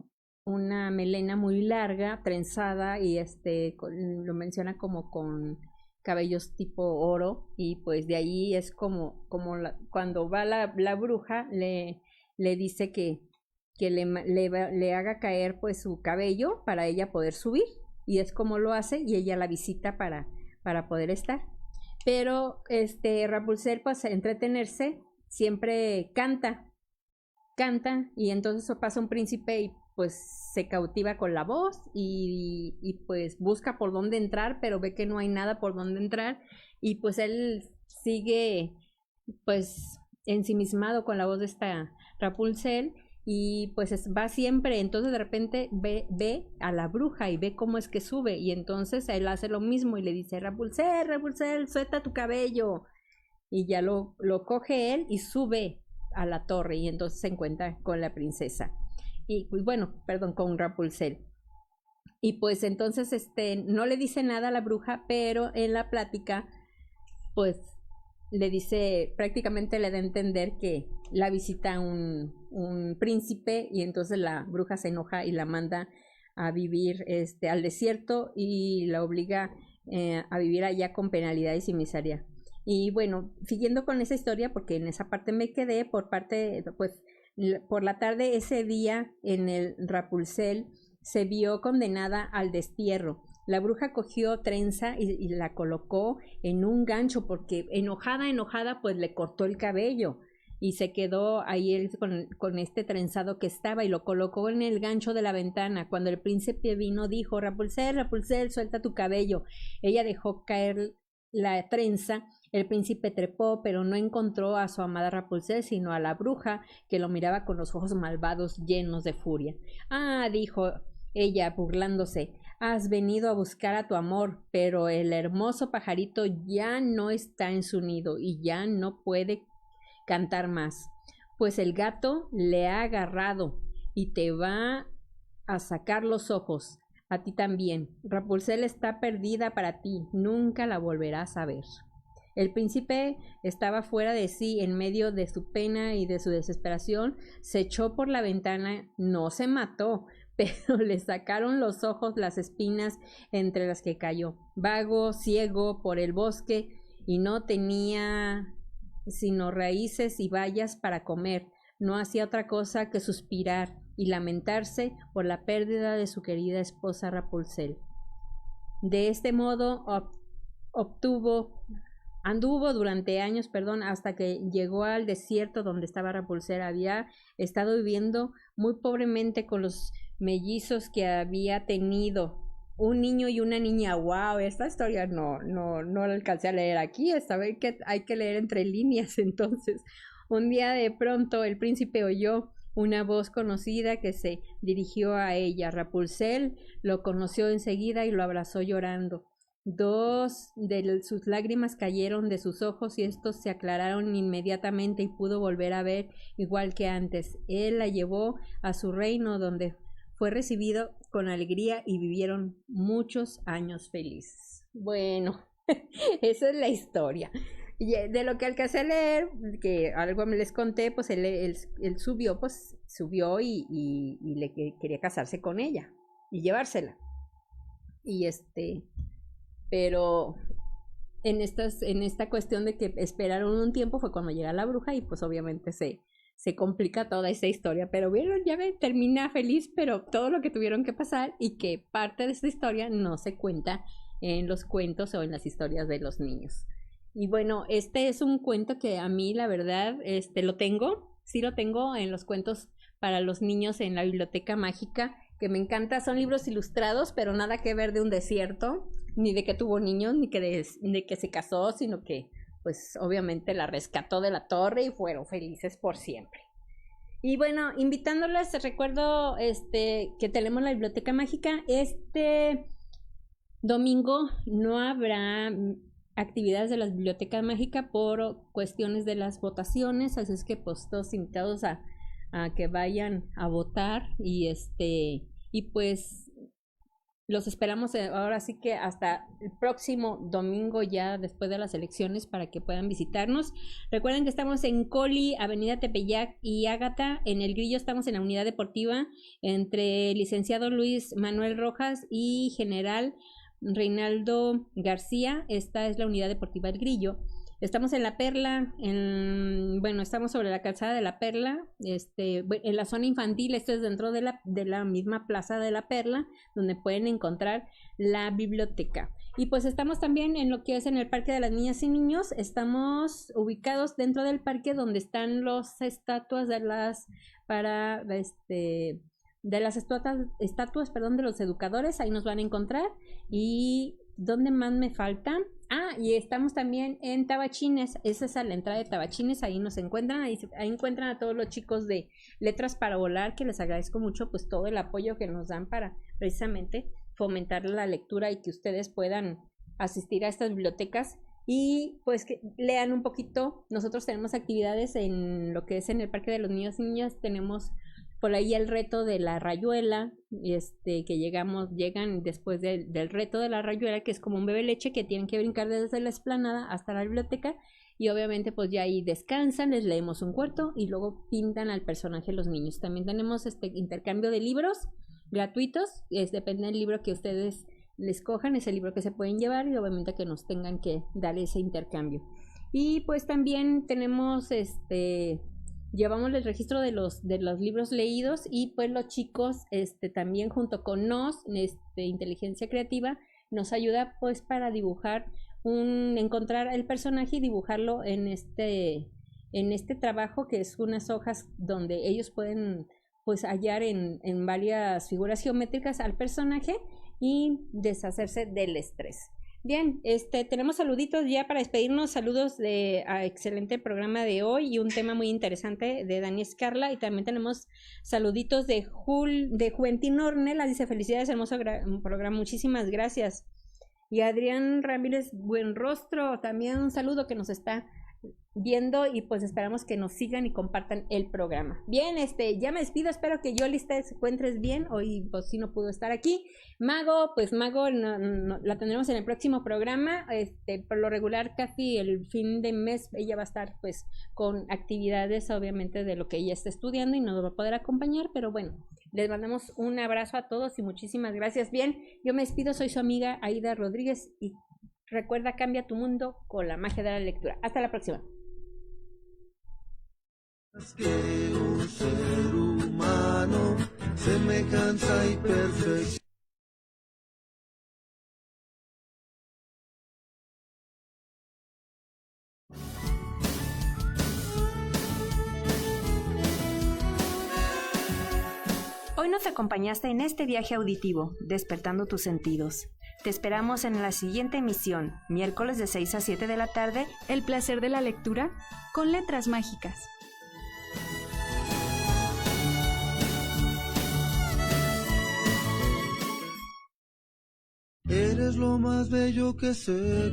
melena muy larga, trenzada, y lo menciona como con cabellos tipo oro, y pues de ahí es como cuando va la bruja le dice que le haga caer pues su cabello para ella poder subir, y es como lo hace, y ella la visita para poder estar. Pero Rapunzel, pues a entretenerse, siempre canta, y entonces pasa un príncipe y pues se cautiva con la voz, y pues busca por dónde entrar, pero ve que no hay nada por dónde entrar, y pues él sigue pues ensimismado con la voz de esta Rapunzel, y pues va siempre. Entonces de repente ve a la bruja y ve cómo es que sube, y entonces él hace lo mismo y le dice, Rapunzel, suelta tu cabello, y ya lo coge él y sube a la torre, y entonces se encuentra con la princesa, y bueno, perdón, con Rapunzel. Y pues entonces no le dice nada a la bruja, pero en la plática pues le dice, prácticamente le da a entender que la visita un príncipe, y entonces la bruja se enoja y la manda a vivir al desierto, y la obliga a vivir allá con penalidades y miseria. Y bueno, siguiendo con esa historia, porque en esa parte me quedé, por la tarde ese día en el Rapunzel se vio condenada al destierro. La bruja cogió trenza y la colocó en un gancho, porque enojada, pues le cortó el cabello, y se quedó ahí él con este trenzado que estaba, y lo colocó en el gancho de la ventana. Cuando el príncipe vino, dijo, Rapunzel, suelta tu cabello. Ella dejó caer la trenza. El príncipe trepó, pero no encontró a su amada Rapunzel, sino a la bruja, que lo miraba con los ojos malvados llenos de furia. Ah, dijo ella burlándose, has venido a buscar a tu amor, pero el hermoso pajarito ya no está en su nido y ya no puede cantar más, pues el gato le ha agarrado y te va a sacar los ojos. A ti también. Rapunzel está perdida para ti, nunca la volverás a ver. El príncipe estaba fuera de sí, en medio de su pena y de su desesperación, se echó por la ventana, no se mató, pero le sacaron los ojos las espinas entre las que cayó. Vago, ciego por el bosque, y no tenía sino raíces y bayas para comer. No hacía otra cosa que suspirar y lamentarse por la pérdida de su querida esposa Rapunzel. De este modo anduvo durante años, hasta que llegó al desierto donde estaba Rapunzel. Había estado viviendo muy pobremente con los mellizos que había tenido, un niño y una niña. Wow, esta historia no la alcancé a leer aquí, esta vez que hay que leer entre líneas. Entonces, un día de pronto el príncipe oyó una voz conocida que se dirigió a ella. Rapunzel lo conoció enseguida y lo abrazó llorando. Dos de sus lágrimas cayeron de sus ojos y estos se aclararon inmediatamente y pudo volver a ver igual que antes. Él la llevó a su reino donde fue recibido con alegría y vivieron muchos años felices. Bueno, esa es la historia. Y de lo que alcancé a leer, que algo me les conté, pues él subió y le quería casarse con ella y llevársela. Y pero en esta cuestión de que esperaron un tiempo fue cuando llega la bruja y pues obviamente se complica toda esa historia. Pero vieron, ya ven, termina feliz, pero todo lo que tuvieron que pasar y que parte de esta historia no se cuenta en los cuentos o en las historias de los niños. Y bueno, este es un cuento que a mí, la verdad, sí lo tengo en los cuentos para los niños en la biblioteca mágica, que me encanta. Son libros ilustrados, pero nada que ver de un desierto, ni de que tuvo niños, ni de que se casó, sino que, pues, obviamente la rescató de la torre y fueron felices por siempre. Y bueno, invitándoles, recuerdo que tenemos la biblioteca mágica. Este domingo no habrá actividades de la biblioteca mágica por cuestiones de las votaciones, así es que pues todos invitados a que vayan a votar y pues los esperamos ahora sí que hasta el próximo domingo, ya después de las elecciones, para que puedan visitarnos. Recuerden que estamos en Coli, Avenida Tepeyac y Ágata. En El Grillo estamos en la unidad deportiva entre Licenciado Luis Manuel Rojas y General Reinaldo García. Esta es la unidad deportiva El Grillo. Estamos en La Perla, estamos sobre la calzada de La Perla, en la zona infantil. Esto es dentro de la misma plaza de La Perla, donde pueden encontrar la biblioteca. Y pues estamos también en lo que es en el Parque de las Niñas y Niños. Estamos ubicados dentro del parque donde están las estatuas de las estatuas de los educadores. Ahí nos van a encontrar. Y ¿dónde más me falta? Y estamos también en Tabachines. Esa es a la entrada de Tabachines. Ahí nos encuentran. Ahí encuentran a todos los chicos de Letras para Volar, que les agradezco mucho pues todo el apoyo que nos dan para precisamente fomentar la lectura y que ustedes puedan asistir a estas bibliotecas y pues que lean un poquito. Nosotros tenemos actividades en lo que es en el Parque de los Niños y Niñas. Tenemos por ahí el reto de la rayuela, que llegan después del reto de la rayuela, que es como un bebé leche que tienen que brincar desde la explanada hasta la biblioteca, y obviamente pues ya ahí descansan, les leemos un cuento y luego pintan al personaje los niños. También tenemos intercambio de libros gratuitos, depende del libro que ustedes les cojan, es el libro que se pueden llevar y obviamente que nos tengan que dar ese intercambio. Y pues también tenemos llevamos el registro de los libros leídos y pues los chicos también junto con Inteligencia Creativa nos ayuda pues para dibujar encontrar el personaje y dibujarlo en este trabajo, que es unas hojas donde ellos pueden pues hallar en varias figuras geométricas al personaje y deshacerse del estrés. Bien, tenemos saluditos ya para despedirnos. Saludos de excelente programa de hoy y un tema muy interesante de Dani Escarla. Y también tenemos saluditos de Juventino Ornella. Dice: felicidades, hermoso programa, muchísimas gracias. Y Adrián Ramírez Buenrostro, también un saludo, que nos está viendo y pues esperamos que nos sigan y compartan el programa. Bien, ya me despido, espero que Yoli te encuentres bien, hoy pues sí no pudo estar aquí. Mago, pues Mago la tendremos en el próximo programa, por lo regular casi el fin de mes ella va a estar pues con actividades obviamente de lo que ella está estudiando y no nos va a poder acompañar, pero bueno, les mandamos un abrazo a todos y muchísimas gracias. Bien, yo me despido, soy su amiga Aida Rodríguez y recuerda, cambia tu mundo con la magia de la lectura. Hasta la próxima. Que un ser humano, semejanza y perfección. Hoy nos acompañaste en este viaje auditivo, despertando tus sentidos. Te esperamos en la siguiente emisión, miércoles de 6 a 7 de la tarde. El placer de la lectura con letras mágicas. Eres lo más bello que sé.